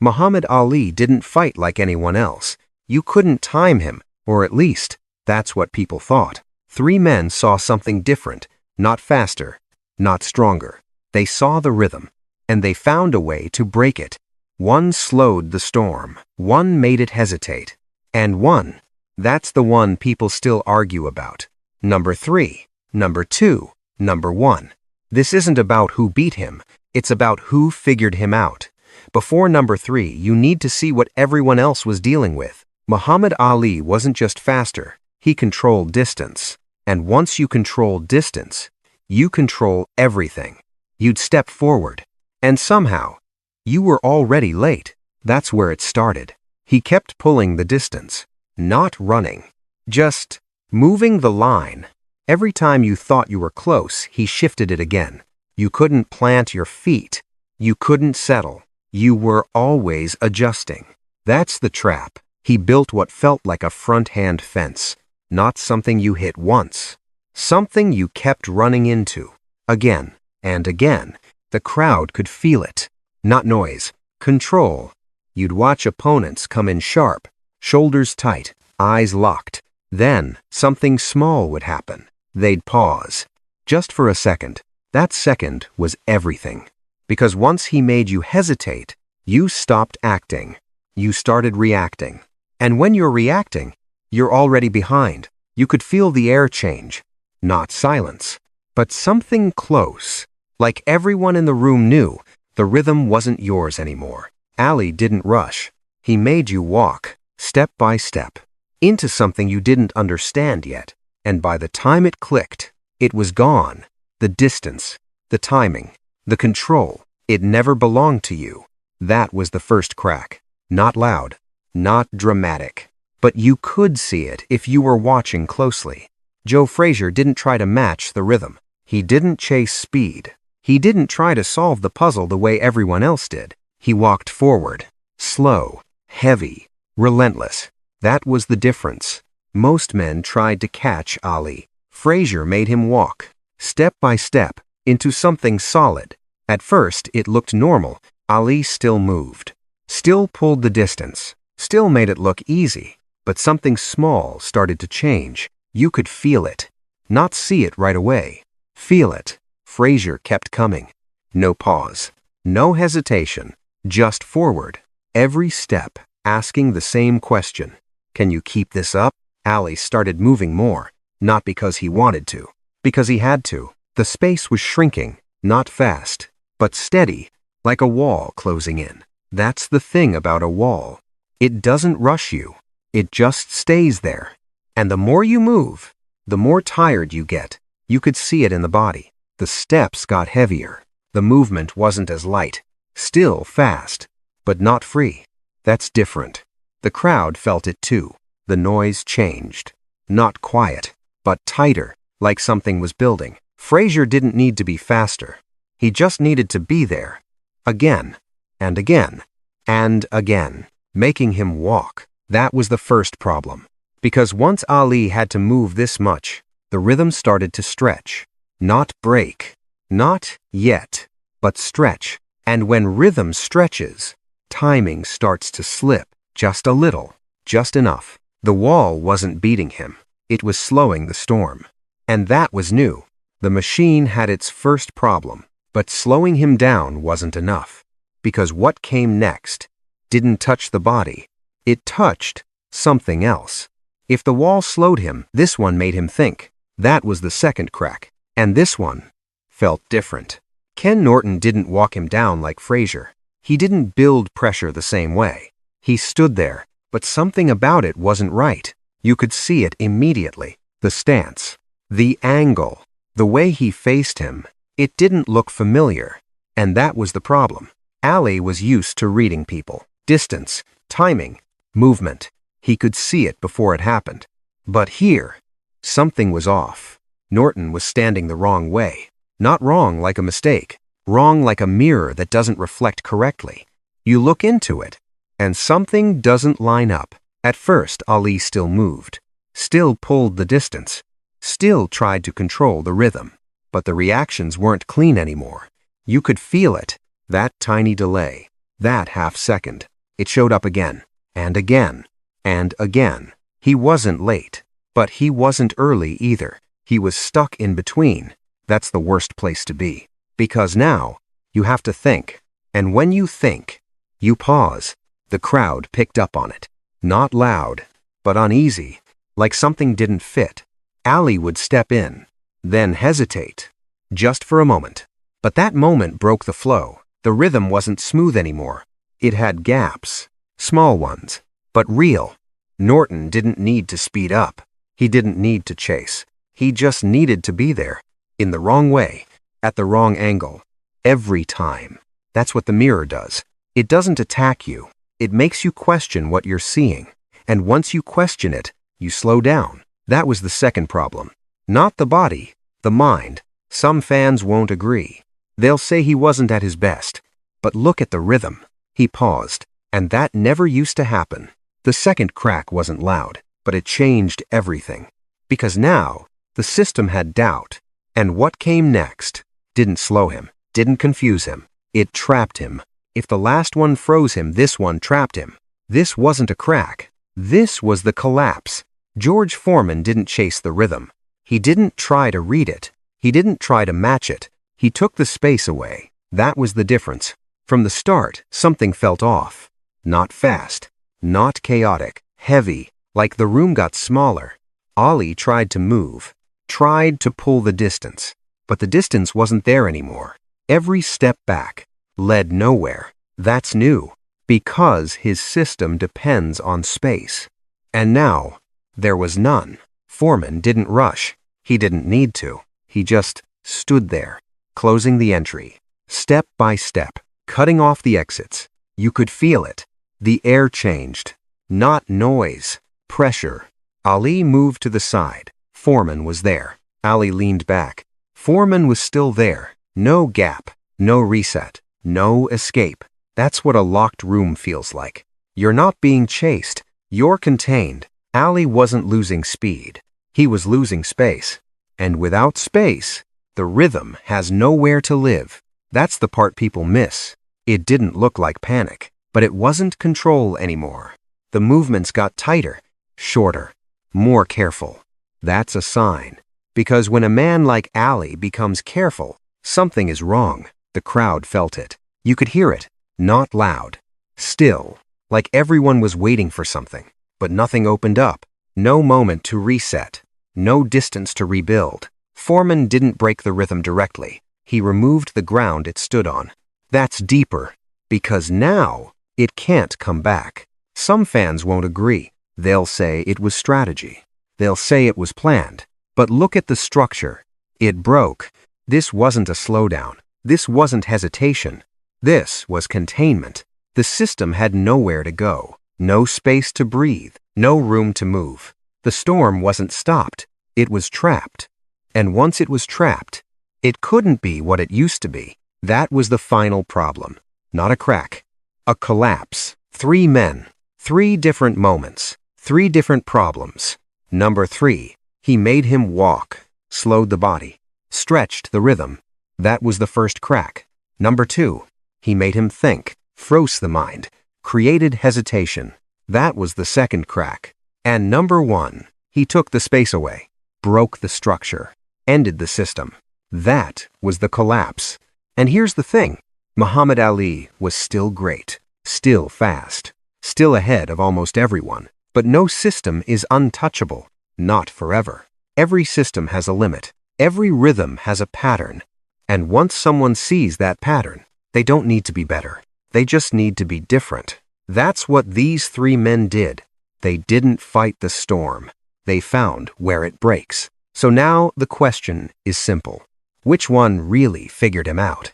Muhammad Ali didn't fight like anyone else. You couldn't time him, or at least, that's what people thought. Three men saw something different, not faster, not stronger. They saw the rhythm, and they found a way to break it. One slowed the storm, one made it hesitate, and one, that's the one people still argue about. Number 3, number 2, number 1. This isn't about who beat him, it's about who figured him out. Before number 3, you need to see what everyone else was dealing with. Muhammad Ali wasn't just faster, he controlled distance. And once you control distance, you control everything. You'd step forward, and somehow, you were already late. That's where it started. He kept pulling the distance, not running, just moving the line. Every time you thought you were close, he shifted it again. You couldn't plant your feet. You couldn't settle. You were always adjusting. That's the trap. He built what felt like a front-hand fence, not something you hit once. Something you kept running into, again and again. The crowd could feel it. Not noise, control. You'd watch opponents come in sharp, shoulders tight, eyes locked. Then, something small would happen. They'd pause. Just for a second. That second was everything. Because once he made you hesitate, you stopped acting. You started reacting. And when you're reacting, you're already behind. You could feel the air change. Not silence, but something close. Like everyone in the room knew, the rhythm wasn't yours anymore. Ali didn't rush. He made you walk, step by step, into something you didn't understand yet. And by the time it clicked, it was gone. The distance, the timing, the control. It never belonged to you. That was the first crack. Not loud, not dramatic. But you could see it if you were watching closely. Joe Frazier didn't try to match the rhythm. He didn't chase speed. He didn't try to solve the puzzle the way everyone else did. He walked forward, slow, heavy, relentless. That was the difference. Most men tried to catch Ali. Frazier made him walk, step by step, into something solid. At first, it looked normal. Ali still moved, still pulled the distance, still made it look easy. But something small started to change. You could feel it. Not see it right away. Feel it. Frazier kept coming. No pause. No hesitation. Just forward. Every step, asking the same question. Can you keep this up? Ali started moving more. Not because he wanted to. Because he had to. The space was shrinking. Not fast, but steady. Like a wall closing in. That's the thing about a wall. It doesn't rush you. It just stays there. And the more you move, the more tired you get. You could see it in the body. The steps got heavier. The movement wasn't as light. Still fast, but not free. That's different. The crowd felt it too. The noise changed. Not quiet, but tighter, like something was building. Frazier didn't need to be faster. He just needed to be there. Again, and again, and again. Making him walk. That was the first problem. Because once Ali had to move this much, the rhythm started to stretch. Not break. Not yet, but stretch. And when rhythm stretches, timing starts to slip. Just a little. Just enough. The wall wasn't beating him. It was slowing the storm. And that was new. The machine had its first problem. But slowing him down wasn't enough. Because what came next didn't touch the body. It touched something else. If the wall slowed him, this one made him think. That was the second crack. And this one felt different. Ken Norton didn't walk him down like Frazier. He didn't build pressure the same way. He stood there, but something about it wasn't right. You could see it immediately. The stance, the angle, the way he faced him. It didn't look familiar. And that was the problem. Ali was used to reading people. Distance, timing, movement. He could see it before it happened. But here, something was off. Norton was standing the wrong way. Not wrong like a mistake. Wrong like a mirror that doesn't reflect correctly. You look into it, and something doesn't line up. At first, Ali still moved. Still pulled the distance. Still tried to control the rhythm. But the reactions weren't clean anymore. You could feel it. That tiny delay. That half second, it showed up again, and again, and again. He wasn't late, but he wasn't early either. He was stuck in between. That's the worst place to be. Because now, you have to think. And when you think, you pause. The crowd picked up on it. Not loud, but uneasy, like something didn't fit. Ali would step in, then hesitate, just for a moment. But that moment broke the flow. The rhythm wasn't smooth anymore. It had gaps, small ones, but real. Norton didn't need to speed up. He didn't need to chase. He just needed to be there, in the wrong way, at the wrong angle, every time. That's what the mirror does. It doesn't attack you. It makes you question what you're seeing. And once you question it, you slow down. That was the second problem. Not the body, the mind. Some fans won't agree. They'll say he wasn't at his best. But look at the rhythm. He paused, and that never used to happen. The second crack wasn't loud, but it changed everything. Because now, the system had doubt. And what came next didn't slow him, didn't confuse him. It trapped him. If the last one froze him, this one trapped him. This wasn't a crack. This was the collapse. George Foreman didn't chase the rhythm. He didn't try to read it. He didn't try to match it. He took the space away. That was the difference. From the start, something felt off. Not fast. Not chaotic. Heavy. Like the room got smaller. Ali tried to move. Tried to pull the distance. But the distance wasn't there anymore. Every step back led nowhere. That's new. Because his system depends on space. And now, there was none. Foreman didn't rush. He didn't need to. He just stood there, closing the entry, step by step, cutting off the exits. You could feel it. The air changed. Not noise, pressure. Ali moved to the side. Foreman was there. Ali leaned back. Foreman was still there. No gap, no reset, no escape. That's what a locked room feels like. You're not being chased. You're contained. Ali wasn't losing speed. He was losing space. And without space, the rhythm has nowhere to live. That's the part people miss. It didn't look like panic, but it wasn't control anymore. The movements got tighter, shorter, more careful. That's a sign. Because when a man like Ali becomes careful, something is wrong. The crowd felt it. You could hear it. Not loud. Still. Like everyone was waiting for something. But nothing opened up. No moment to reset. No distance to rebuild. Foreman didn't break the rhythm directly. He removed the ground it stood on. That's deeper. Because now, it can't come back. Some fans won't agree. They'll say it was strategy. They'll say it was planned. But look at the structure. It broke. This wasn't a slowdown. This wasn't hesitation. This was containment. The system had nowhere to go. No space to breathe. No room to move. The storm wasn't stopped. It was trapped. And once it was trapped, it couldn't be what it used to be. That was the final problem. Not a crack. A collapse. 3 men. 3 different moments. 3 different problems. Number 3. He made him walk. Slowed the body. Stretched the rhythm. That was the first crack. Number 2. He made him think. Froze the mind. Created hesitation. That was the second crack. And number 1. He took the space away. Broke the structure. Ended the system. That was the collapse. And here's the thing. Muhammad Ali was still great. Still fast. Still ahead of almost everyone. But no system is untouchable. Not forever. Every system has a limit. Every rhythm has a pattern. And once someone sees that pattern, they don't need to be better. They just need to be different. That's what these 3 men did. They didn't fight the storm. They found where it breaks. So now the question is simple. Which one really figured him out?